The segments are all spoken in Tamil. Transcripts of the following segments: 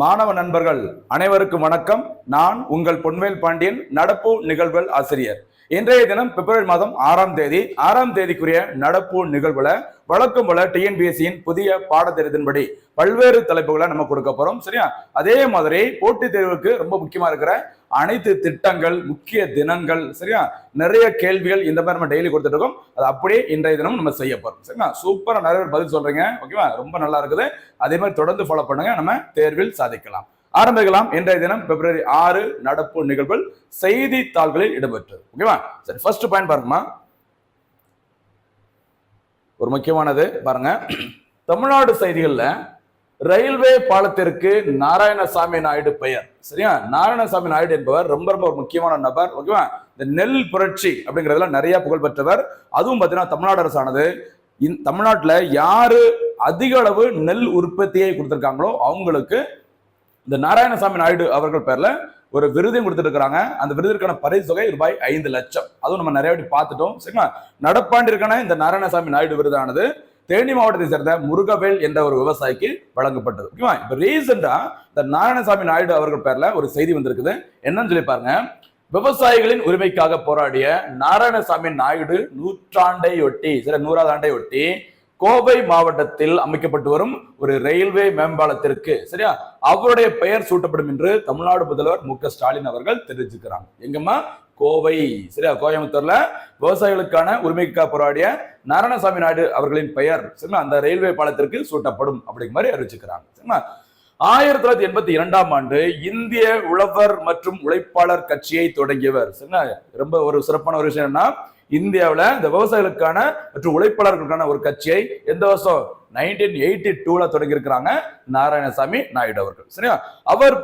மாணவ நண்பர்கள் அனைவருக்கும் வணக்கம். நான் உங்கள் பொன்வேல் பாண்டியன், நடப்பு நிகழ்வுகள் ஆசிரியர். இன்றைய தினம் பிப்ரவரி மாதம் 6ஆம் தேதிக்குரிய நடப்பு நிகழ்வுல வழக்கம் போல டிஎன்பிஎஸ்சியின் புதிய பாடத்திட்டத்தின்படி பல்வேறு தலைப்புகளை நம்ம கொடுக்க போறோம். சரியா? அதே மாதிரி போட்டித் தேர்வுக்கு ரொம்ப முக்கியமா இருக்கிற அனைத்து திட்டங்கள், முக்கிய தினங்கள், சரியா, நிறைய கேள்விகள் இந்த மாதிரி நம்ம டெய்லி கொடுத்துட்டு இருக்கோம். அது அப்படியே இன்றைய தினம் நம்ம செய்ய போறோம். சரிங்களா? சூப்பரா நிறைய பேர் பதில் சொல்றீங்க. ஓகேவா? ரொம்ப நல்லா இருக்குது. அதே மாதிரி தொடர்ந்து ஃபாலோ பண்ணுங்க. நம்ம தேர்வில் சாதிக்கலாம். ஆரம்பிக்கலாம். இன்றைய தினம் பிப்ரவரி 6 நடப்பு நிகழ்வுகள் செய்தித்தாள்களில் இடம்பெற்றது. ஓகேவா? சரி, ஃபர்ஸ்ட் பாயிண்ட் பாருங்கம்மா. ஒரு முக்கியமானது பாருங்க. தமிழ்நாடு செய்திகள்ல ரயில்வே பாலத்திற்கு நாராயணசாமி நாயுடு பெயர். சரியா? நாராயணசாமி நாயுடு என்பவர் ரொம்ப ரொம்ப ஒரு முக்கியமான நபர். ஓகேவா? இந்த நெல் புரட்சி அப்படிங்கிறதுல நிறைய புகழ் பெற்றவர். அதுவும் பார்த்தீங்கன்னா தமிழ்நாடு அரசானது தமிழ்நாட்டுல யாரு அதிக அளவு நெல் உற்பத்தியை கொடுத்திருக்காங்களோ அவங்களுக்கு இந்த நாராயணசாமி நாயுடு அவர்கள் பேர்ல ஒரு விருதையும் கொடுத்துட்டு இருக்காங்க. அந்த விருதிற்கான பரிசு தொகை ரூபாய் 5 லட்சம். அதுவும் நம்ம நிறைய பார்த்துட்டோம். சரிங்களா? நடப்பாண்டிற்கான இந்த நாராயணசாமி நாயுடு விருதானது தேனி மாவட்டத்தை சேர்ந்த முருகவேல் என்ற ஒரு விவசாயிக்கு வழங்கப்பட்டது. ஓகேவா? இப்ப ரீசெண்டா இந்த நாராயணசாமி நாயுடு அவர்கள் பேர்ல ஒரு செய்தி வந்திருக்குது. என்னன்னு சொல்லி பாருங்க. விவசாயிகளின் உரிமைக்காக போராடிய நாராயணசாமி நாயுடு 100வது ஆண்டை ஒட்டி கோவை மாவட்டத்தில் அமைக்கப்பட்டு வரும் ஒரு ரயில்வே மேம்பாலத்திற்கு, சரியா, அவருடைய பெயர் சூட்டப்படும் என்று தமிழ்நாடு முதல்வர் மு.க.ஸ்டாலின் அவர்கள் தெரிவிச்சிருக்கிறாங்க. எங்கம்மா? கோவை. சரியா? கோயம்புத்தூர்ல விவசாயிகளுக்கான உரிமைக்காக போராடிய நாராயணசாமி நாயுடு அவர்களின் பெயர், சரிங்களா, அந்த ரயில்வே பாலத்திற்கு சூட்டப்படும் அப்படிங்கிற மாதிரி அறிவிச்சுக்கிறாங்க. சரிங்களா? 1982ஆம் ஆண்டு இந்திய உழவர் மற்றும் உழைப்பாளர் கட்சியை தொடங்கியவர். சரிங்களா? ரொம்ப ஒரு சிறப்பான ஒரு விஷயம் என்ன, இந்தியாவில் இந்த விவசாயிகளுக்கான மற்றும் உழைப்பாளர்களுக்கான ஒரு கட்சியை எந்த வருஷம் 1982ல தொடங்கி இருக்கிறாங்க நாராயணசாமி நாயுடு அவர்கள். சரியா? அவர்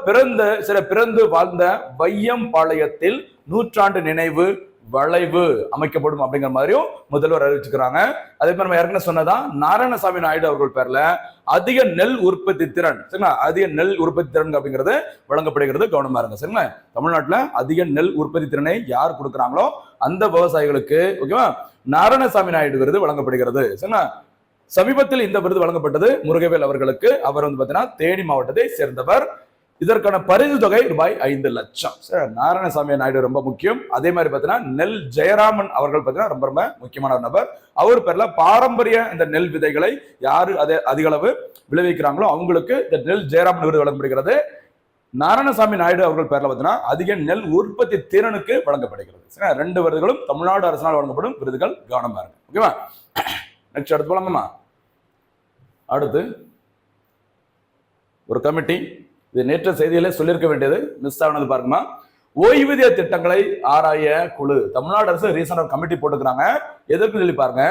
பிறந்து வாழ்ந்த வையம்பாளையத்தில் 100ஆண்டு நினைவு வளைவு அமைக்கப்படும் அப்படிங்கிற மாதிரியும் முதல்வர் அறிவிச்சுக்கிறாங்க. அதே மாதிரி நம்ம ஏற்கனவே சொன்னதான் நாராயணசாமி நாயுடு அவர்கள் பேர்ல அதிக நெல் உற்பத்தி திறன், சரிங்களா, அதிக நெல் உற்பத்தி திறன் அப்படிங்கிறது வழங்கப்படுகிறது. கவனமா இருங்க. சரிங்களா? தமிழ்நாட்டுல அதிக நெல் உற்பத்தி திறனை யார் கொடுக்குறாங்களோ அந்த விவசாயிகளுக்கு, ஓகேவா, நாராயணசாமி நாயுடு விருது வழங்கப்படுகிறது. சரிங்களா? சமீபத்தில் இந்த விருது வழங்கப்பட்டது முருகவேல் அவர்களுக்கு. அவர் வந்து பாத்தீங்கன்னா தேனி மாவட்டத்தை சேர்ந்தவர். இதற்கான பரிசு தொகை ரூபாய் 5 லட்சம். நாராயணசாமி நாயுடு ரொம்ப முக்கியம். அதே மாதிரி பாத்தீங்கன்னா நெல் ஜெயராமன் அவர்கள் பாத்தீங்கன்னா ரொம்ப ரொம்ப முக்கியமான நபர். அவர் பேர்ல பாரம்பரிய இந்த நெல் விதைகளை யாரு அதிக அளவு விளைவிக்கிறாங்களோ அவங்களுக்கு இந்த நெல் ஜெயராமன் விருது வழங்கப்படுகிறது. நாராயணசாமி நாயுடு அவர்கள் பேர்ல பாத்தீங்கன்னா அதிக நெல் உற்பத்தி திறனுக்கு வழங்கப்படுகிறது. 2 விருதுகளும் தமிழ்நாடு அரசால் வழங்கப்படும் விருதுகள். கவனமா இருக்கு. ஓகேவா? நெக்ஸ்ட் அடுத்து போலாங்கம்மா. அடுத்து ஒரு கமிட்டி, இது நேற்று செய்தியிலே சொல்லியிருக்க வேண்டியது, மிஸ் ஆனது பாருங்கம்மா. ஓய்வூதிய திட்டங்களை ஆராய குழு. தமிழ்நாடு அரசு ரீசெண்டா கமிட்டி போட்டுக்கிறாங்க. எதற்கு சொல்லி பாருங்க.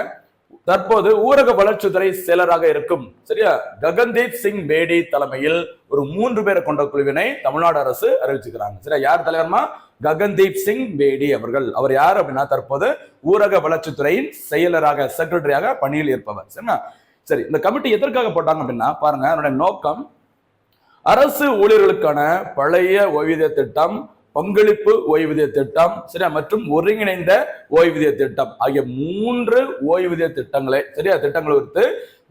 தற்போது ஊரக வளர்ச்சித்துறை செயலராக இருக்கும், சரியா, ககன்தீப் சிங் பேடி தலைமையில் ஒரு 3 பேரை கொண்ட குழுவினை தமிழ்நாடு அரசு அறிவிச்சுக்கிறாங்க. சரியா? யார் தலைவர்மா? ககன்தீப் சிங் பேடி அவர்கள். அவர் யார் அப்படின்னா தற்போது ஊரக வளர்ச்சித்துறையின் செயலராக, செக்ரட்டரியாக பணியில் இருப்பவர். சரிங்களா? சரி, இந்த கமிட்டி எதற்காக போட்டாங்க அப்படின்னா பாருங்க, அதனுடைய நோக்கம் அரசு ஊழியர்களுக்கான பழைய ஓய்வூதிய திட்டம், பங்களிப்பு ஓய்வூதிய திட்டம், சரியா, மற்றும் ஒருங்கிணைந்த ஓய்வூதிய திட்டம் ஆகிய 3 ஓய்வூதிய திட்டங்களை, சரியா, திட்டங்களை குறித்து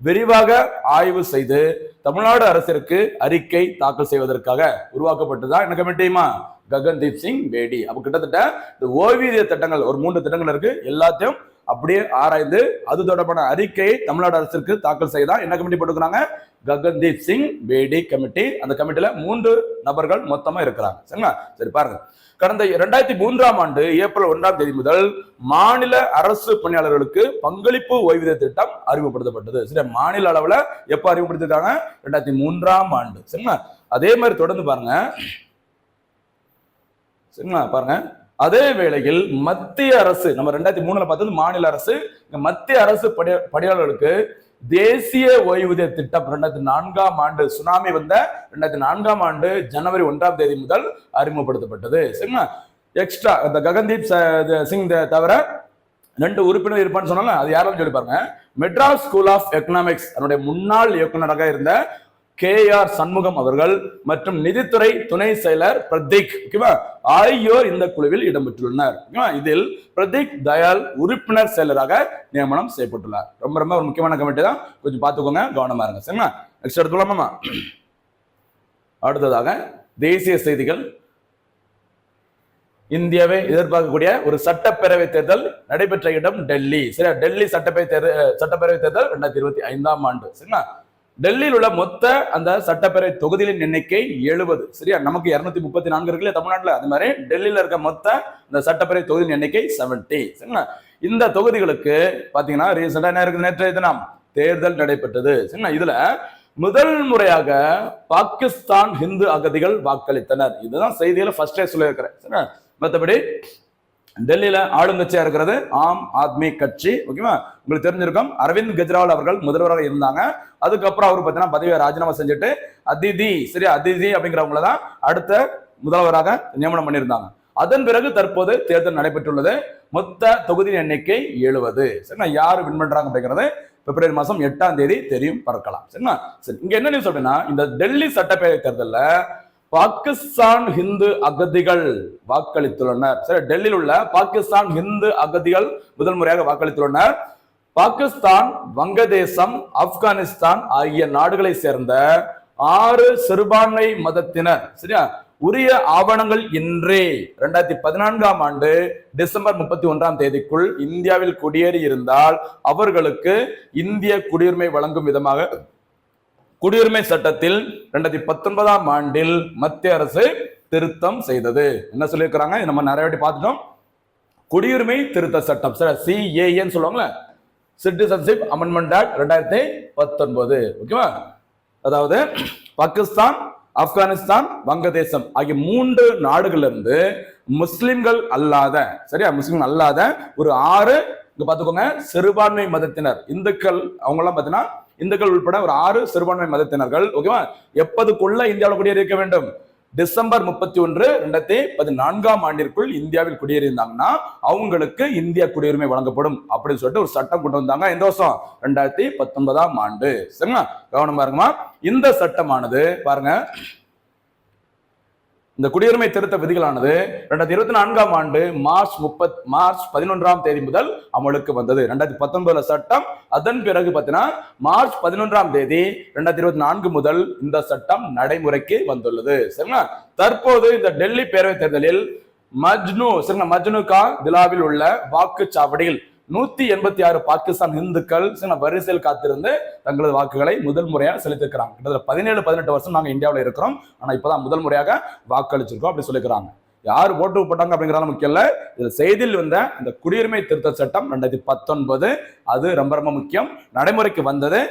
விரிவாக ஆய்வு செய்து தமிழ்நாடு அரசிற்கு அறிக்கை தாக்கல் செய்வதற்காக உருவாக்கப்பட்டதுதான் என்ன கமிட்டியுமா? ககன்தீப் சிங் பேடி. அப்ப கிட்டத்தட்ட இந்த ஓய்வூதிய திட்டங்கள் ஒரு 3 திட்டங்கள் இருக்கு. எல்லாத்தையும் அப்படியே ஆராய்ந்து அது தொடர்பான அறிக்கையை தமிழ்நாடு அரசிற்கு தாக்கல் செய்தா என்ன கமிட்டி போட்டுக்கிறாங்க? ககன்தீப் சிங் பேடி கமிட்டி. அந்த கமிட்டியில 3 நபர்கள் மொத்தமா இருக்கிறாங்க. சரிங்களா? சரி பாருங்க. கடந்த 2003ஆம் ஆண்டு ஏப்ரல் 1ஆம் தேதி முதல் மாநில அரசு பணியாளர்களுக்கு பங்களிப்பு ஓய்வூதிய திட்டம் அறிமுகப்படுத்தப்பட்டது. சரி, மாநில அளவுல எப்ப அறிமுகப்படுத்திருக்காங்க? 2003ஆம் ஆண்டு. சரிங்களா? அதே மாதிரி தொடர்ந்து பாருங்க. சரிங்களா? பாருங்க. அதே வேளையில் மத்திய அரசு, நம்ம 2003ல பார்த்தது மாநில அரசு, மத்திய அரசு பணியாளர்களுக்கு தேசிய ஓய்வூதிய திட்டம் 2004ஆம் ஆண்டு, சுனாமி வந்த 2004ஆம் ஆண்டு ஜனவரி 1ஆம் தேதி முதல் அறிமுகப்படுத்தப்பட்டது. சரிங்களா? எக்ஸ்ட்ரா இந்த ககன்தீப் சிங் தவிர 2 உறுப்பினர் இருப்பான்னு சொன்னால அது யாரும் சொல்லி பாருங்க. மெட்ராஸ் ஸ்கூல் ஆஃப் எக்கனாமிக்ஸ் அதனுடைய முன்னாள் இயக்குநராக இருந்த KR சண்முகம் அவர்கள் மற்றும் நிதித்துறை துணை செயலர் பிரதீக், ஓகேவா, ஆகியோர் இந்த குழுவில் இடம்பெற்றுள்ளனர். இதில் பிரதீக் தயால் உறுப்பினர் செயலராக நியமனம் செய்யப்பட்டுள்ளார். ரொம்ப ரொம்ப ஒரு முக்கியமான கமிட்டி தான், கொஞ்சம் பார்த்துக்கோங்க, கவனமா இருங்க. சரிங்களா? நெக்ஸ்ட் எடுத்துக்கலாமா? அடுத்ததாக தேசிய செய்திகள். இந்தியாவை எதிர்பார்க்கக்கூடிய ஒரு சட்டப்பேரவை தேர்தல் நடைபெற்ற இடம் டெல்லி. சரியா, டெல்லி சட்டப்பேரவை தேர்தல் 2025ஆம் ஆண்டு. சரிங்களா, டெல்லியில் உள்ள மொத்த அந்த சட்டப்பேரவை தொகுதிகளின் எண்ணிக்கை 70. சரியா, நமக்கு 234 இருக்குல்ல தமிழ்நாட்டில், அது மாதிரி டெல்லியில இருக்க மொத்த இந்த சட்டப்பேரவை தொகுதியின் எண்ணிக்கை 70. சரிங்களா, இந்த தொகுதிகளுக்கு பாத்தீங்கன்னா ரீசெண்டா என்ன இருக்குது, நேற்றைய தினம் தேர்தல் நடைபெற்றது. சரிங்களா, இதுல முதல் முறையாக பாகிஸ்தான் ஹிந்து அகதிகள் வாக்களித்தனர். இதுதான் செய்தியில ஃபர்ஸ்டே சொல்லியிருக்கிறேன். சரிங்களா, மற்றபடி டெல்லியில ஆளுங்கட்சியா இருக்கிறது ஆம் ஆத்மி கட்சி. ஓகேவா, உங்களுக்கு தெரிஞ்சிருக்கும் அரவிந்த் கெஜ்ரிவால் அவர்கள் முதல்வராக இருந்தாங்க. அதுக்கப்புறம் அவர் பார்த்தீங்கன்னா பதவியை ராஜினாமா செஞ்சுட்டு அதிதி, சரியா, அதிதி அப்படிங்கிறவங்கள தான் அடுத்த முதல்வராக நியமனம் பண்ணியிருந்தாங்க. அதன் பிறகு தற்போது தேர்தல் நடைபெற்றுள்ளது. மொத்த தொகுதி எண்ணிக்கை 70. சரிங்களா, யாரு வின் பண்றாங்க அப்படிங்கிறது பிப்ரவரி மாசம் 8ஆம் தேதி தெரியும், பறக்கலாம். சரிங்களா, சரி, இங்க என்ன நியூஸ் அப்படின்னா, இந்த டெல்லி சட்டப்பேரவை தேர்தலில் பாகிஸ்தான் ஹிந்து அகதிகள் வாக்களித்துள்ளனர். சரி, டெல்லியில் உள்ள பாகிஸ்தான் ஹிந்து அகதிகள் முதல் முறையாக வாக்களித்துள்ளனர். பாகிஸ்தான், வங்கதேசம், ஆப்கானிஸ்தான் ஆகிய நாடுகளை சேர்ந்த 6 சிறுபான்மை மதத்தினர், சரியா, உரிய ஆவணங்கள் இன்றே 2014ஆம் ஆண்டு டிசம்பர் 31ஆம் தேதிக்குள் இந்தியாவில் குடியேறி இருந்தால் அவர்களுக்கு இந்திய குடியுரிமை வழங்கும் விதமாக குடியுரிமை சட்டத்தில் 2019ஆம் ஆண்டில் மத்திய அரசு திருத்தம் செய்தது. என்ன சொல்லியிருக்கிறாங்க, நம்ம நிறைய வாட்டி பார்த்துட்டோம். குடியுரிமை திருத்த சட்டம், சிஏஏன்னு சொல்லுவாங்களே, சிட்டிசன்ஷிப் அமெண்ட்மெண்ட் ஆக்ட் 2019. ஓகேவா, அதாவது பாகிஸ்தான், ஆப்கானிஸ்தான், வங்கதேசம் ஆகிய 3 நாடுகள்ல இருந்து முஸ்லிம்கள் அல்லாத, சரியா, முஸ்லிம் அல்லாத ஒரு 6 இங்க பாத்துக்கோங்க சிறுபான்மை மதத்தினர், இந்துக்கள், அவங்க எல்லாம் பாத்தீங்கன்னா இந்துக்கள் உட்பட ஒரு 6 சிறுபான்மை மதத்தினர்கள், ஓகேவா, எப்பதுக்குள்ள இந்தியாவில் குடியேறிக்க வேண்டும், டிசம்பர் 31, 2014ஆம் ஆண்டிற்குள் இந்தியாவில் குடியேறியிருந்தாங்கன்னா அவங்களுக்கு இந்திய குடியுரிமை வழங்கப்படும் அப்படின்னு சொல்லிட்டு ஒரு சட்டம் கொண்டு வந்தாங்க. இந்த வருஷம் 2019ஆம் ஆண்டு. சரிங்களா, கவனமா இருக்குமா, இந்த சட்டமானது பாருங்க, இந்த குடியுரிமை திருத்த விதிகளானது 2024ஆம் ஆண்டு மார்ச் 11ஆம் தேதி முதல் அமலுக்கு வந்தது. 2019 சட்டம், அதன் பிறகு பார்த்தீங்கன்னா மார்ச் 11ஆம் தேதி 2024 முதல் இந்த சட்டம் நடைமுறைக்கு வந்துள்ளது. சரிங்களா, தற்போது இந்த டெல்லி பேரவை தேர்தலில் மஜ்னு கா திலாவில் உள்ள வாக்குச்சாவடியில் 186 பாகிஸ்தான் இந்துக்கள் வரிசையில் காத்திருந்து தங்களது வாக்குகளை முதல் முறையாக செலுத்திருக்கிறாங்க. கிட்டத்தட்ட 17-18 வருஷம் நாங்க இந்தியாவில் இருக்கிறோம், ஆனா இப்பதான் முதல் முறையாக வாக்களிச்சிருக்கோம் அப்படி சொல்லிக்கிறாங்க. யார் ஓட்டு போட்டாங்க அப்படிங்கிறத முக்கியம் இல்ல, இதுல செய்தியில் வந்த இந்த குடியுரிமை திருத்த சட்டம் 2019 அது ரொம்ப ரொம்ப முக்கியம். நடைமுறைக்கு வந்தது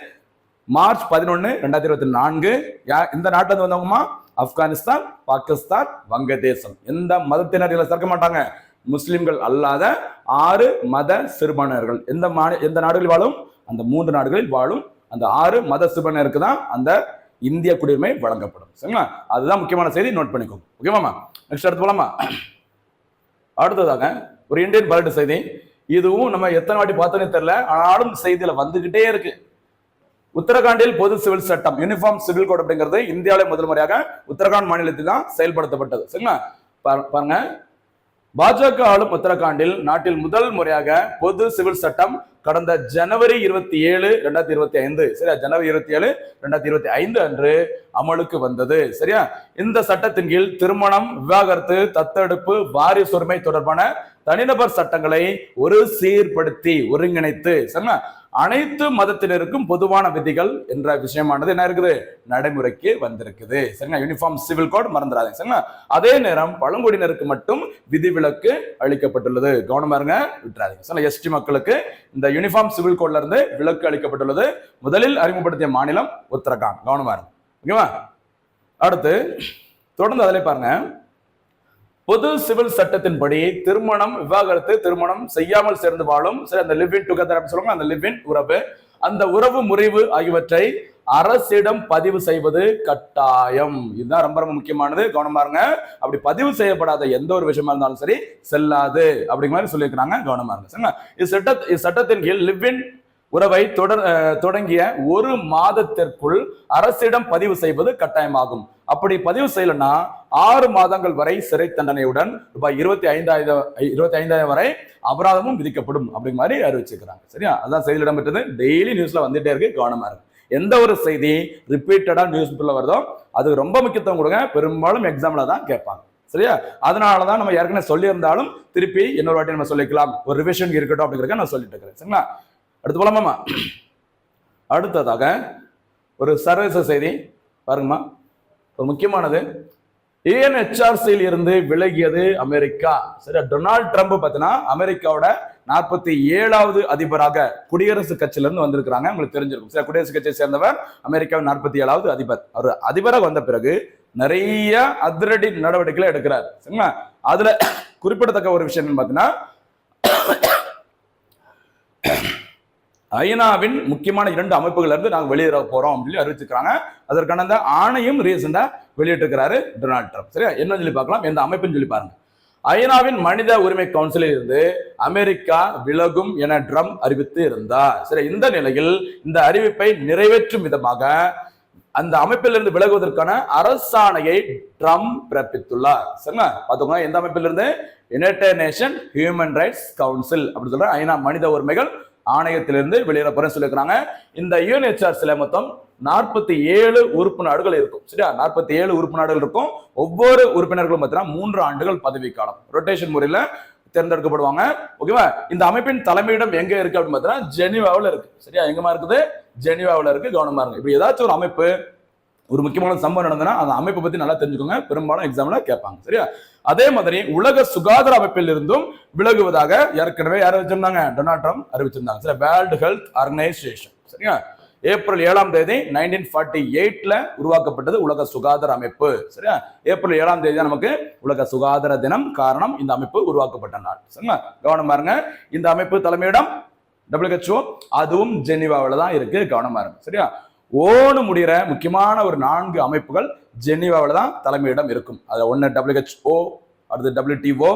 மார்ச் 11, 2024. இந்த நாட்டில இருந்து வந்தவங்கமா ஆப்கானிஸ்தான், பாகிஸ்தான், வங்கதேசம். எந்த மதத்தினர் இதுல சேர்க்க மாட்டாங்க, முஸ்லிம்கள் அல்லாத 6 மத சிறுபான்மையினர்கள் எந்த நாடுகளில் வாழும், அந்த 3 நாடுகளில் வாழும் அந்த 6 மத சிறுபான்மையினருக்கு தான் அந்த இந்திய குடியுரிமை வழங்கப்படும். சரிங்களா, அதுதான் முக்கியமான செய்தி, நோட் பண்ணிக்கோங்க. ஓகேவாமா, நெக்ஸ்ட் அடுத்து போலாமா. அடுத்ததாக ஒரு இந்தியன் பாலிட்டி செய்தி. இதுவும் நம்ம எத்தனை வாட்டி பார்த்தோன்னு தெரியல, ஆனாலும் செய்தியில வந்துகிட்டே இருக்கு. உத்தரகாண்டில் பொது சிவில் சட்டம், யூனிஃபார்ம் சிவில் கோட் அப்படிங்கிறது இந்தியாவிலே முதல் முறையாக உத்தரகாண்ட் மாநிலத்தில் தான் செயல்படுத்தப்பட்டது. சரிங்களா, பாருங்க, பாஜக ஆளும் உத்தரகாண்டில் நாட்டில் முதல் முறையாக பொது சிவில் சட்டம் கடந்த ஜனவரி 27, 2025, சரியா, ஜனவரி 27, 2025 அன்று அமலுக்கு வந்தது. சரியா, இந்த சட்டத்தின் கீழ் திருமணம், விவாகரத்து, தத்தெடுப்பு, வாரிசு உரிமை தொடர்பான தனிநபர் சட்டங்களை ஒரு சீர்படுத்தி ஒருங்கிணைத்து, சரிங்களா, அனைத்து மதத்தினருக்கும் பொதுவான விதிகள் என்ற விஷயமானது என்ன இருக்குது, நடைமுறைக்கு வந்திருக்குது. சரிங்களா, யூனிஃபார்ம் சிவில் கோட் மறந்துடாதீங்க. சரிங்களா, அதே நேரம் பழங்குடியினருக்கு மட்டும் விதிவிலக்கு அளிக்கப்பட்டுள்ளது. கவனமா இருங்க, விட்டுறாதீங்க. சரிங்களா, எஸ்டி மக்களுக்கு இந்த யூனிஃபார்ம் சிவில் கோட்ல இருந்து விலக்கு அளிக்கப்பட்டுள்ளது. முதலில் அறிமுகப்படுத்திய மாநிலம் உத்தரகாண்ட். கவனமா இருங்க. ஓகேவா, அடுத்து தொடர்ந்து அதிலே பாருங்க, பொது சிவில் சட்டத்தின்படி திருமணம், விவாகரத்து, திருமணம் செய்யாமல் சேர்ந்து வாழும், சரி, அந்த லிவ் இன் டுகெதர் அப்படின்னு சொல்லுவாங்க, அந்த லிவ் இன் உறவு, அந்த உறவு முறிவு ஆகியவற்றை அரசிடம் பதிவு செய்வது கட்டாயம். இதுதான் ரொம்ப ரொம்ப முக்கியமானது, கவனமா இருங்க. அப்படி பதிவு செய்யப்படாத எந்த ஒரு விஷயமா இருந்தாலும் சரி செல்லாது அப்படிங்கிற மாதிரி சொல்லியிருக்கிறாங்க, கவனமா இருங்க. சரிங்களா, சட்டத்தின் கீழ் லிவ் இன் உறவை தொடங்கிய 1 மாதத்திற்குள் அரசிடம் பதிவு செய்வது கட்டாயமாகும். அப்படி பதிவு செய்யலன்னா 6 மாதங்கள் வரை சிறை தண்டனையுடன் ரூபாய் 25,000 வரை அபராதமும் விதிக்கப்படும் அப்படிங்கிற மாதிரி அறிவிச்சிருக்கிறாங்க. சரியா, அதான் செய்தியில் இடம்பெற்றது. டெய்லி நியூஸ்ல வந்துட்டே இருக்கு, கவனமா இருக்கு. எந்த ஒரு செய்தி ரிப்பீட்டடா நியூஸ் பேப்பர்ல வருதோ அது ரொம்ப முக்கியத்துவம் கொடுங்க. பெரும்பாலும் எக்ஸாம்ல தான் கேட்பாங்க. சரியா? அதனாலதான் நம்ம ஏற்கனவே சொல்லியிருந்தாலும் திருப்பி இன்னொரு வாட்டி நம்ம சொல்லிக்கலாம், ஒரு ரிவிஷன் இருக்கட்டும் அப்படிங்கிறத நான் சொல்லிட்டு இருக்கிறேன். சரிங்களா? அடுத்து போலாமா? அடுத்ததாக ஒரு சர்வதேச செய்தி பாருங்கம்மா, ஒரு முக்கியமானது. UNHRCயில் இருந்து விலகியது அமெரிக்கா. சரியா? டொனால்ட் ட்ரம்ப் பார்த்தீங்கன்னா அமெரிக்காவோட 47வது அதிபராக குடியரசுக் கட்சியில இருந்து வந்திருக்கிறாங்க. உங்களுக்கு தெரிஞ்சிருக்கும். சரி, குடியரசுக் கட்சியை சேர்ந்தவர், அமெரிக்காவின் 47வது அதிபர். அவர் அதிபராக வந்த பிறகு நிறைய அதிரடி நடவடிக்கைகளை எடுக்கிறார். சரிங்களா? அதுல குறிப்பிடத்தக்க ஒரு விஷயம் பார்த்தீங்கன்னா, ஐநாவின் முக்கியமான 2 அமைப்புகள் இருந்து நாங்கள் வெளியேற போறோம் அப்படின்னு அறிவிச்சிருக்காங்க. அதற்கான அந்த ஆணையம் ரீசெண்டா வெளியிட்டிருக்கிறாரு டொனால்ட் ட்ரம்ப். சரியா? என்ன சொல்லி பார்க்கலாம், எந்த அமைப்புன்னு சொல்லி பாருங்க. ஐநாவின் மனித உரிமை கவுன்சிலில் இருந்து அமெரிக்கா விலகும் என ட்ரம்ப் அறிவித்து இருந்தார். சரி, இந்த நிலையில் இந்த அறிவிப்பை நிறைவேற்றும் விதமாக அந்த அமைப்பிலிருந்து விலகுவதற்கான அரசாணையை ட்ரம்ப் பிறப்பித்துள்ளார். சரிங்களா? பாத்துக்கோங்க, எந்த அமைப்பிலிருந்து? United nation human rights council அப்படி சொல்ற ஐநா மனித உரிமைகள் ஆணையத்திலிருந்து வெளியேற போறேன்னு சொல்லியிருக்காங்க. இந்த UNHRCல மொத்தம் 47 உறுப்பு நாடுகள் இருக்கும். சரியா? 47 உறுப்பு நாடுகள் இருக்கும். ஒவ்வொரு உறுப்பினர்களும் பார்த்தீங்கன்னா 3 ஆண்டுகள் பதவி காலம் ரொட்டேஷன் முறையில தேர்ந்தெடுக்கப்படுவாங்க. ஓகேவா? இந்த அமைப்பின் தலைமையிடம் எங்க இருக்கு அப்படின்னு பார்த்தீங்கன்னா ஜெனீவாவில் இருக்கு. சரியா? எங்கமா இருக்குது? ஜெனீவாவில் இருக்கு. கவனமா இருக்கு. இப்படி ஏதாச்சும் ஒரு அமைப்பு, ஒரு முக்கியமான சம்பவம் நடந்ததுன்னா அந்த அமைப்பை பத்தி நல்லா தெரிஞ்சுக்கோங்க. பெரும்பாலும் எக்ஸாம்ல கேட்பாங்க. சரியா? அதே மாதிரி உலக சுகாதார அமைப்பில் இருந்தும் விலகுவதாக ஏற்கனவே யார் அறிவிச்சிருந்தாங்க? டொனால்ட் ட்ரம்ப் அறிவிச்சிருந்தாங்க. சரி, வேர்ல்டு ஹெல்த் ஆர்கனைசேஷன். சரியா? ஏப்ரல் 7ஆம் தேதி 1948ல உருவாக்கப்பட்டது உலக சுகாதார அமைப்பு. சரியா? ஏப்ரல் 7ஆம் தேதி நமக்கு உலக சுகாதார தினம். காரணம், இந்த அமைப்பு உருவாக்கப்பட்ட நாள். சரிங்களா? கவனம் பாருங்க. இந்த அமைப்பு தலைமையிடம் WHO, அதுவும் ஜெனீவாவில் தான் இருக்கு. கவனமா இருக்கு. சரியா? ஓடு முடிகிற முக்கியமான ஒரு 4 அமைப்புகள் ஜெனீவாவில் தான் தலைமையிடம் இருக்கும். அது ஒன்று WHO, அடுத்து WTO,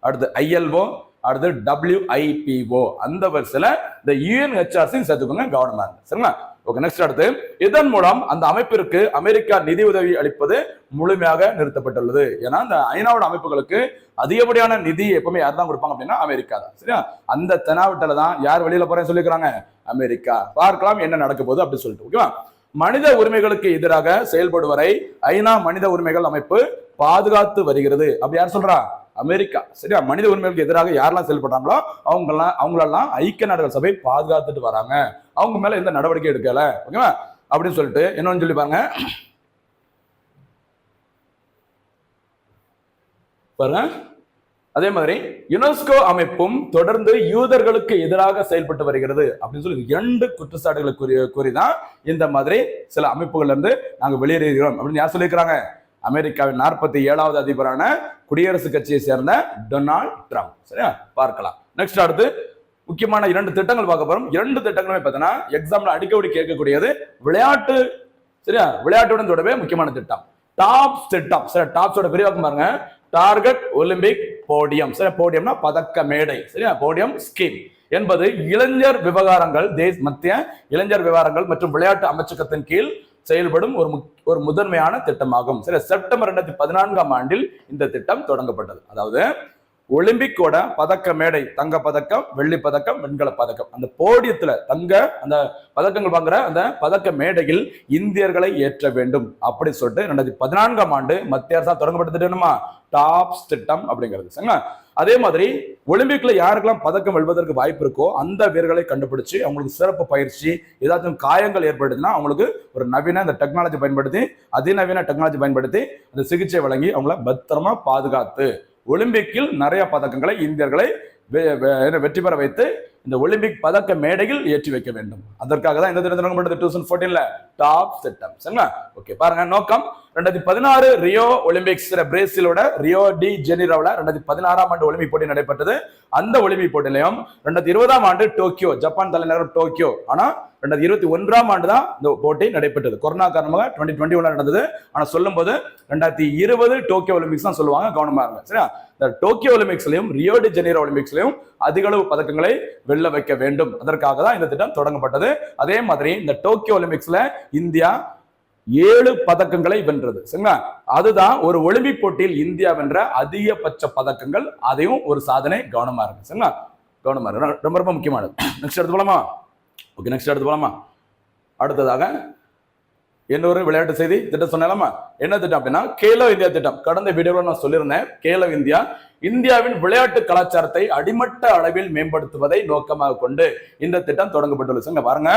அடுத்து ILO, அடுத்து WIPO. அந்த வரிசையில இந்த UNHRC சேர்த்துக்கோங்க. கவனமா இருக்கு. சரிங்களா? ஓகே, நெக்ஸ்ட் அடுத்து, இதன் மூலம் அந்த அமைப்பிற்கு அமெரிக்கா நிதி உதவி அளிப்பது முழுமையாக நிறுத்தப்பட்டுள்ளது. ஏன்னா இந்த ஐநாவோட அமைப்புகளுக்கு அதிகப்படியான நிதி எப்பவுமே யார் தான் கொடுப்பாங்க அப்படின்னா அமெரிக்கா தான். சரியா? அந்த தெனாவட்டில தான் யார் வெளியில போறேன்னு சொல்லிக்கிறாங்க? அமெரிக்கா. பார்க்கலாம் என்ன நடக்க போகுது அப்படின்னு சொல்லிட்டு. ஓகேவா? மனித உரிமைகளுக்கு எதிராக செயல்படுவரை ஐநா மனித உரிமைகள் அமைப்பு பாதுகாத்து வருகிறது. அப்படி யார் சொல்றா? அமெரிக்கா. சரியா? மனித உரிமைகளுக்கு எதிராக யாரெல்லாம் செயல்படுறாங்களோ அவங்களெல்லாம் ஐக்கிய நாடுகள் சபை பாதுகாத்துட்டு வராங்க. அவங்க மேல எந்த நடவடிக்கை எடுக்கல. ஓகேவா? அப்படின்னு சொல்லிட்டு என்னன்னு சொல்லி பாருங்க. அதே மாதிரி யுனெஸ்கோ அமைப்பும் தொடர்ந்து யூதர்களுக்கு எதிராக செயல்பட்டு வருகிறது அப்படின்னு சொல்லி 2 குற்றச்சாட்டுகளை கூறிதான் இந்த மாதிரி சில அமைப்புகள்ல இருந்து நாங்க வெளியேறுகிறோம் அப்படின்னு யார் சொல்லியிருக்கிறாங்க? அமெரிக்காவின் 47வது அதிபரான குடியரசுக் கட்சியை சேர்ந்த டொனால்ட் ட்ரம்ப். சரியா? பார்க்கலாம். நெக்ஸ்ட் அடுத்து முக்கியமான 2 திட்டங்கள் பார்க்க போறோம். 2 திட்டங்களுமே பார்த்தீங்கன்னா எக்ஸாம்ல அடிக்கடி கேட்கக்கூடியது விளையாட்டு. சரியா? விளையாட்டுடன் தொடர்பே முக்கியமான திட்டம் டாப்ஸ் திட்டம். சரி, டாப்ஸோட விரிவாக்கம் பாருங்க. Target Olympic podium. சரி, போடியம்னா பதக்க மேடை. சரியா? போடியம் ஸ்கீம் என்பது இளைஞர் விவகாரங்கள் மத்திய இளைஞர் விவகாரங்கள் மற்றும் விளையாட்டு அமைச்சகத்தின் கீழ் செயல்படும் ஒரு முதன்மையான திட்டமாகும். சரி, செப்டம்பர் 2014ஆம் ஆண்டில் இந்த திட்டம் தொடங்கப்பட்டது. அதாவது ஒலிம்பிக்கோட பதக்க மேடை, தங்க பதக்கம், வெள்ளி பதக்கம், வெண்கல பதக்கம், அந்த போடியத்துல அந்த பதக்கங்கள் வாங்குற அந்த பதக்க மேடையில் இந்தியர்களை ஏற்ற வேண்டும் அப்படி சொல்லிட்டு 2014ஆம் ஆண்டு மத்திய அரசா தொடங்கப்பட்டதுமா டாப்ஸ் திட்டம் அப்படிங்கிறது. சரிங்களா? அதே மாதிரி ஒலிம்பிக்ல யாருக்கெல்லாம் பதக்கம் வெல்வதற்கு வாய்ப்பு இருக்கோ அந்த வீரர்களை கண்டுபிடிச்சு அவங்களுக்கு சிறப்பு பயிற்சி, ஏதாச்சும் காயங்கள் ஏற்படுதுன்னா அவங்களுக்கு ஒரு நவீன அந்த டெக்னாலஜி பயன்படுத்தி, அதிநவீன டெக்னாலஜி பயன்படுத்தி அந்த சிகிச்சை வழங்கி அவங்கள பத்திரமா பாதுகாத்து ஒலிம்பிக்கில் நிறைய பதக்கங்களை இந்தியர்களை வெற்றி பெற வைத்து இந்த ஒலிம்பிக் பதக்க மேடையில் ஏற்றி வைக்க வேண்டும். அதற்காக தான் இந்த தினம் தொடங்கப்பட்டது 2014ல டாப் திட்டம். சரிங்களா? ஓகே, பாருங்க நோக்கம். 2016 ரியோ ஒலிம்பிக்ஸ் பிரேசிலோட ரியோ டி ஜெனிரோவில் 2016ஆம் ஆண்டு ஒலிம்பிக் போட்டி நடைபெற்றது. அந்த ஒலிம்பிக் போட்டியிலையும் 2020ஆம் ஆண்டு டோக்கியோ, ஜப்பான் தலைநகரம் டோக்கியோ. ஆனா 2021ஆம் ஆண்டு தான் இந்த போட்டி நடைபெற்றது. கொரோனா காரணமாக 2021 நடந்தது. ஆனா சொல்லும் போது 2020 டோக்கியோ ஒலிம்பிக்ஸ் தான் சொல்லுவாங்க. கவனமா இருங்க. சரியா? இந்த டோக்கியோ ஒலிம்பிக்ஸ்லயும் ரியோ டி ஜெனிரோ ஒலிம்பிக்ஸ்லயும் அதிக அளவு பதக்கங்களை வெல்ல வைக்க வேண்டும். அதற்காக தான் இந்த திட்டம் தொடங்கப்பட்டது. அதே மாதிரி இந்த டோக்கியோ ஒலிம்பிக்ஸ்ல இந்தியா 7 பதக்கங்களை வென்றது. சரிங்களா? அதுதான் ஒரு ஒலிம்பிக் போட்டியில் இந்தியா வென்ற அதிகபட்ச பதக்கங்கள். அதையும் ஒரு சாதனை. கவனமா இருக்கு. சரிங்களா? கவனமா இருக்கு. ரொம்ப ரொம்ப முக்கியமானது. நெக்ஸ்ட் எடுத்து போலாமா? ஓகே, நெக்ஸ்ட் எடுத்து போலாமா? அடுத்ததாக இன்னொரு விளையாட்டு செய்தி திட்டம் சொன்னாலாமா? என்ன திட்டம் அப்படின்னா கேலோ இந்தியா திட்டம். கடந்த வீடியோவில் நான் சொல்லியிருந்தேன், கேலோ இந்தியா இந்தியாவின் விளையாட்டு கலாச்சாரத்தை அடிமட்ட அளவில் மேம்படுத்துவதை நோக்கமாக கொண்டு இந்த திட்டம் தொடங்கப்பட்டுள்ளது. பாருங்க,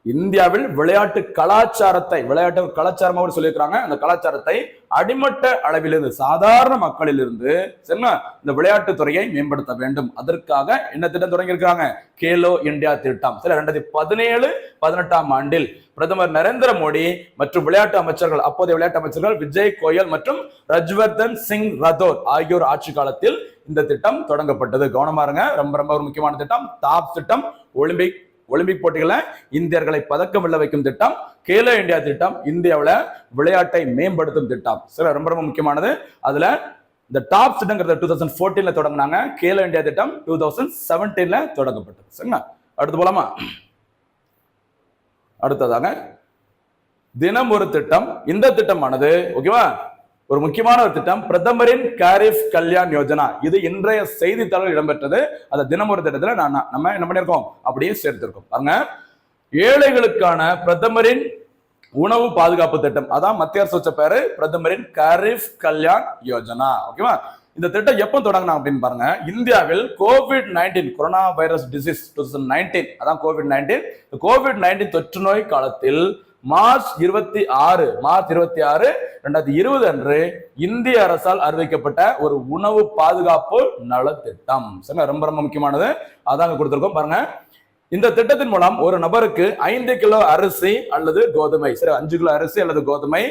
இந்தியாவில் விளையாட்டு கலாச்சாரமாக சொல்லியிருக்கிறாங்க. அந்த கலாச்சாரத்தை அடிமட்ட அளவிலிருந்து, சாதாரண மக்களிலிருந்து இந்த விளையாட்டு துறையை மேம்படுத்த வேண்டும். அதற்காக என்ன திட்டம் தொடங்கியிருக்காங்க? கேலோ இந்தியா திட்டம். 2017-18 ஆண்டில் பிரதமர் நரேந்திர மோடி மற்றும் அப்போதைய விளையாட்டு அமைச்சர்கள் விஜய் கோயல் மற்றும் ரஜ்வர்தன் சிங் ரத்தோர் ஆகியோர் ஆட்சி காலத்தில் இந்த திட்டம் தொடங்கப்பட்டது. கவனமா இருங்க, ரொம்ப ரொம்ப ஒரு முக்கியமான திட்டம். டாப் திட்டம் ஒலிம்பிக் போட்டிகளை இந்தியர்களை பதக்கம் வெல்ல வைக்கும் திட்டம். கேலோ இந்தியா திட்டம் இந்தியாவில் விளையாட்டை மேம்படுத்தும் திட்டம். ரொம்ப ரொம்ப முக்கியமானது. அதுல இந்த டாப் திட்டங்கிறத 2014 தொடங்கினாங்க. கேலோ இந்தியா திட்டம் 2017 தொடங்கப்பட்டது. சரிங்களா? அடுத்து போலாமா? அடுத்ததாக தினம் ஒரு திட்டம். இந்த திட்டமானது ஓகேவா, ஒரு முக்கியமான ஒரு திட்டம், பிரதமரின் காரிஃப் கல்யாண் யோஜனா. இது இன்றைய செய்தித்தாளில் இடம்பெற்றது. அந்த தினம் ஒரு திட்டத்துல நம்ம என்ன பண்ணிருக்கோம், அப்படியே சேர்த்திருக்கோம். பாருங்க, ஏழைகளுக்கான பிரதமரின் உணவு பாதுகாப்பு திட்டம். அதான் மத்திய அரசு வச்ச பேரு, பிரதமரின் காரிஃப் கல்யாண் யோஜனா. ஓகேவா? இந்த திட்டம் எப்போ தொடங்கினா அப்படின்னு பாருங்க, இந்தியாவில் கோவிட்-19 கொரோனா வைரஸ் டிசீஸ் 2019, அதான் கோவிட்-19 தொற்று நோய் காலத்தில் மார்ச் 26, 2020 அன்று இந்திய அரசால் அறிவிக்கப்பட்ட ஒரு உணவு பாதுகாப்பு நலத்திட்டம். ரொம்ப ரொம்ப முக்கியமானது. அதாங்க கொடுத்திருக்கோம். பாருங்க, இந்த திட்டத்தின் மூலம் ஒரு நபருக்கு 5 கிலோ அரிசி அல்லது கோதுமை, 5 கிலோ அரிசி அல்லது கோதுமை,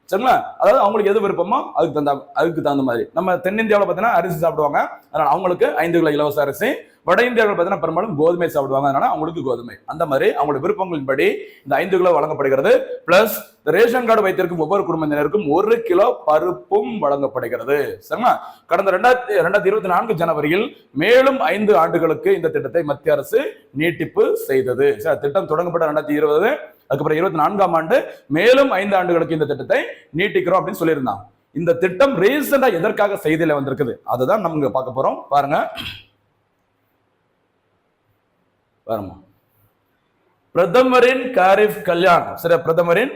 சரிங்களா? அதாவது அவங்களுக்கு எது விருப்பமோ அதுக்கு தகுந்த மாதிரி. நம்ம தென்னிந்தியாவில் பார்த்தீங்கன்னா அரிசி சாப்பிடுவாங்க, அதனால அவங்களுக்கு 5 கிலோ இலவச அரிசி. வட இந்தியாவில் பார்த்தீங்கன்னா பெரும்பாலும் கோதுமை சாப்பிடுவாங்க, அதனால அவங்களுக்கு கோதுமை. அந்த மாதிரி அவங்களுடைய விருப்பங்களின்படி இந்த 5 கிலோ வழங்கப்படுகிறது. பிளஸ் ரேஷன் கார்டு வைத்திருக்கும் ஒவ்வொரு குடும்பத்தினருக்கும் 1 கிலோ பருப்பும் வழங்கப்படுகிறது. சரிங்களா? கடந்த 2024 ஜனவரியில் மேலும் 5 ஆண்டுகளுக்கு இந்த திட்டத்தை மத்திய அரசு நீட்டிப்பு செய்தது. திட்டம் தொடங்கப்பட்ட 2020, அதுக்கப்புறம் 24ஆம் ஆண்டு மேலும் 5 ஆண்டுகளுக்கு இந்த திட்டத்தை நீட்டிக்கிறோம் அப்படின்னு சொல்லியிருந்தாங்க. இந்த திட்டம் ரீசெண்டா எதற்காக செய்தியில வந்திருக்குது, அதுதான் நம்ம பார்க்க போறோம். பாருங்க, பிரதமரின் காரிஃப் கல்யாண், பிரதமரின்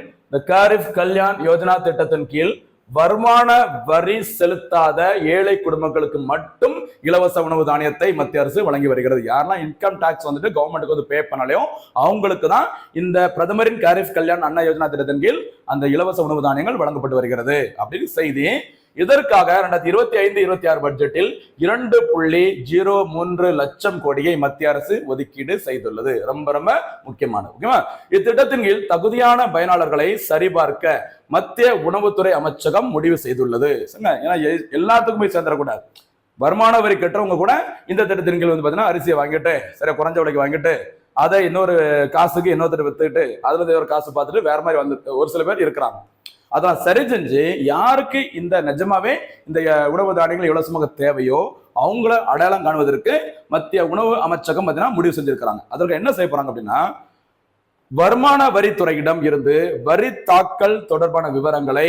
காரிஃப் கல்யாண் யோஜனா திட்டத்தின் கீழ் வருமான வரி செலுத்தாத ஏழை குடும்பங்களுக்கு மட்டும் இலவச உணவு தானியத்தை மத்திய அரசு வழங்கி வருகிறது. யாரெல்லாம் இன்கம் டாக்ஸ் கவர்மெண்ட்டுக்கு பே பண்ணலையும் அவங்களுக்கு தான் இந்த பிரதமரின் காரிஃப் கல்யாண் அண்ணா யோஜனா திட்டத்தின் கீழ் அந்த இலவச உணவு தானியங்கள் வழங்கப்பட்டு வருகிறது அப்படின்னு செய்தி. இதற்காக 2025-26 பட்ஜெட்டில் 2.03 லட்சம் கோடியை மத்திய அரசு ஒதுக்கீடு செய்துள்ளது. ரொம்ப ரொம்ப முக்கியமானது. ஓகேவா? இத்திட்டத்தின் கீழ் தகுதியான பயனாளர்களை சரிபார்க்க மத்திய உணவுத்துறை அமைச்சகம் முடிவு செய்துள்ளது. ஏன்னா எல்லாத்துக்குமே சேர்ந்துடக்கூடாது. வருமான வரி கட்டுறவங்க கூட இந்த திட்டத்தின் கீழ் பாத்தீங்கன்னா அரிசியை வாங்கிட்டு குறைஞ்ச விலைக்கு வாங்கிட்டு அதை இன்னொரு காசுக்கு இன்னொருத்தர் வித்துட்டு அதுல ஒரு காசு பார்த்துட்டு வேற மாதிரி வந்து ஒரு சில பேர் இருக்கிறாங்க. அதான் சரி செஞ்சு யாருக்கு இந்த நிஜமாவே இந்த உணவு தானியங்கள் இலவசமாக தேவையோ அவங்கள அடையாளம் காணுவதற்கு மத்திய உணவு அமைச்சகம் பார்த்தீங்கன்னா முடிவு செஞ்சிருக்கிறாங்க. அதற்கு என்ன செய்ய போறாங்க அப்படின்னா, வருமான வரித்துறையிடம் இருந்து வரி தாக்கல் தொடர்பான விவரங்களை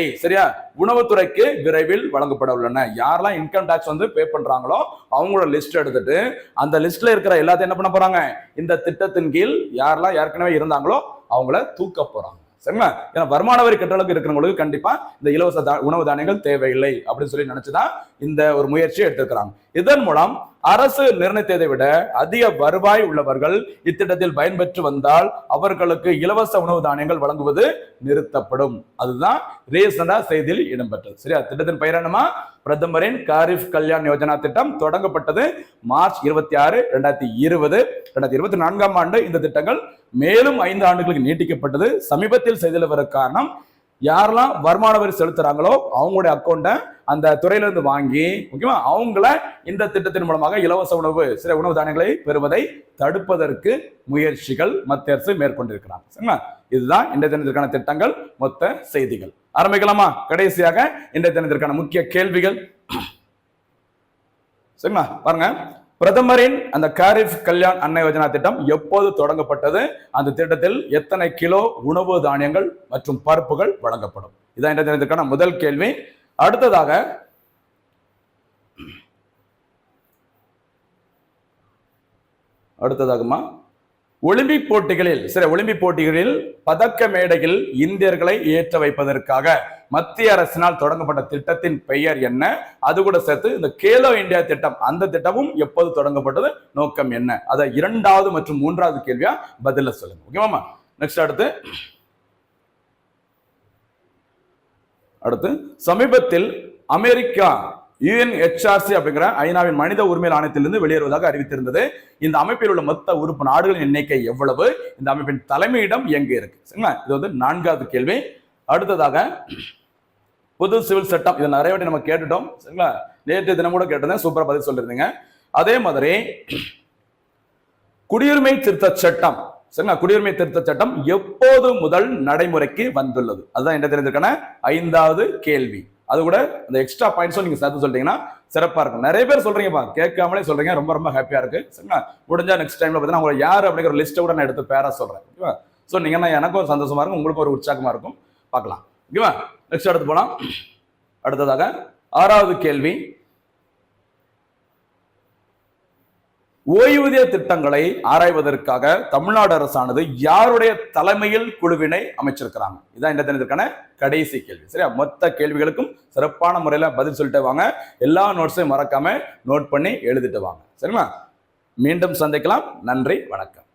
உணவுத்துறைக்கு விரைவில் வழங்கப்பட உள்ளன. யாரெல்லாம் இன்கம் டாக்ஸ் பே பண்றாங்களோ அவங்களோட லிஸ்ட் எடுத்துட்டு அந்த லிஸ்ட்ல இருக்கிற எல்லாத்தையும் என்ன பண்ண போறாங்க, இந்த திட்டத்தின் கீழ் யாரெல்லாம் ஏற்கனவே இருந்தாங்களோ அவங்கள தூக்க போறாங்க. சரிங்களா? ஏன்னா வருமான வரி கட்டளவுக்கு இருக்கிறவங்களுக்கு கண்டிப்பா இந்த இலவச உணவு தானியங்கள் தேவையில்லை அப்படின்னு சொல்லி நினைச்சுதான் இந்த ஒரு முயற்சியை எடுத்திருக்கிறாங்க. இதன் மூலம் அரசு நிர்ணயித்ததை விட அதிக வருவாய் உள்ளவர்கள் இத்திட்டத்தில் பயன்பெற்று வந்தால் அவர்களுக்கு இலவச உணவு தானியங்கள் வழங்குவது நிறுத்தப்படும். அதுதான் ரீசெண்டா செய்தியில் இடம்பெற்றது. சரியா? திட்டத்தின் பெயர் என்னமா? பிரதமரின் காரிஃப் கல்யாண் யோஜனா திட்டம். தொடங்கப்பட்டது மார்ச் 26, 2020. 2024ஆம் ஆண்டு இந்த திட்டங்கள் மேலும் 5 ஆண்டுகளுக்கு நீட்டிக்கப்பட்டது. சமீபத்தில் செய்தியில் வர காரணம், யாரெல்லாம் வருமான வரி செலுத்துறாங்களோ அவங்களுடைய அக்கௌண்ட்டை அந்த துறையிலிருந்து வாங்கி முக்கியமா அவங்கள இந்த திட்டத்தின் மூலமாக இலவச உணவு தானியங்களை பெறுவதை தடுப்பதற்கு முயற்சிகள் மத்திய அரசு மேற்கொண்டிருக்கிறாங்க. சரிங்களா? இதுதான் இன்றைய தினத்திற்கான திட்டங்கள், மொத்த செய்திகள். ஆரம்பிக்கலாமா? கடைசியாக இன்றைய தினத்திற்கான முக்கிய கேள்விகள். சரிங்களா? பாருங்க, பிரதமரின் அந்த காரிஃப் கல்யாண் அன்ன யோஜனா திட்டம் எப்போது தொடங்கப்பட்டது? அந்த திட்டத்தில் எத்தனை கிலோ உணவு தானியங்கள் மற்றும் பருப்புகள் வழங்கப்படும்? இதான் இன்றைய தினத்திற்கான முதல் கேள்வி. அடுத்ததாகமா ஒலிம்பிக் போட்டிகளில் ஒலிம்பிக் போட்டிகளில் பதக்க மேடையில் இந்தியர்களை ஏற்ற வைப்பதற்காக மத்திய அரசினால் தொடங்கப்பட்ட திட்டத்தின் பெயர் என்ன? அது கூட சேர்த்து இந்த கேலோ இந்தியா திட்டம், அந்த திட்டமும் எப்போது தொடங்கப்பட்டது, நோக்கம் என்ன? அதை 2வது மற்றும் 3வது கேள்வியா பதில சொல்லுங்க. ஓகேவாமா? நெக்ஸ்ட் அடுத்து சமீபத்தில் அமெரிக்கா UNHRC அப்படிங்கிற ஐநாவின் மனித உரிமை ஆணையத்திலிருந்து வெளியேறுவதாக அறிவித்திருந்தது. இந்த அமைப்பில் உள்ள மொத்த உறுப்பு நாடுகளின் எண்ணிக்கை எவ்வளவு? இந்த அமைப்பின் தலைமையிடம் எங்க இருக்கு? சரிங்களா? இது வந்து 4வது கேள்வி. அடுத்ததாக பொது சிவில் சட்டம், இதை நிறைய வாட்டி நம்ம கேட்டுட்டோம். சரிங்களா? நேற்று தினம் கூட கேட்டிருந்தேன், சூப்பரா பதில் சொல்லிருந்தீங்க. அதே மாதிரி குடியுரிமை திருத்த சட்டம், சரிங்களா, குடியுரிமை திருத்த சட்டம் எப்போது முதல் நடைமுறைக்கு வந்துள்ளது? அதுதான் என்ன தெரிஞ்சிருக்கான 5வது கேள்வி. அது கூட இந்த எக்ஸ்ட்ரா பாயிண்ட்ஸும் நீங்க சேர்த்து சொல்லிட்டீங்கன்னா சிறப்பா இருக்கும். நிறைய பேர் சொல்றீங்கப்பா, கேட்காமலே சொல்றீங்க, ரொம்ப ரொம்ப ஹாப்பியா இருக்கு. சரிங்களா? முடிஞ்சா நெக்ஸ்ட் டைம்ல பார்த்தீங்கன்னா உங்களை யார் அப்படிங்கிற ஒரு லிஸ்ட்டை கூட நான் எடுத்து பேரா சொல்றேன். ஓகேவா? ஸோ நீங்கன்னா எனக்கும் ஒரு சந்தோஷமா இருக்கும், உங்களுக்கு ஒரு உற்சாகமா இருக்கும். பார்க்கலாம். ஓகேவா? நெக்ஸ்ட் அடுத்து போலாம். அடுத்ததாக 6வது கேள்வி, ஓய்வூதிய திட்டங்களை ஆராய்வதற்காக தமிழ்நாடு அரசானது யாருடைய தலைமையில் குழுவினை அமைச்சிருக்கிறாங்க? இதான் இந்த தினத்திற்கான கடைசி கேள்வி. சரியா? மொத்த கேள்விகளுக்கும் சிறப்பான முறையில பதில் சொல்லிட்டு வாங்க. எல்லா நோட்ஸையும் மறக்காம நோட் பண்ணி எழுதிட்டு வாங்க. சரிங்களா? மீண்டும் சந்திக்கலாம். நன்றி, வணக்கம்.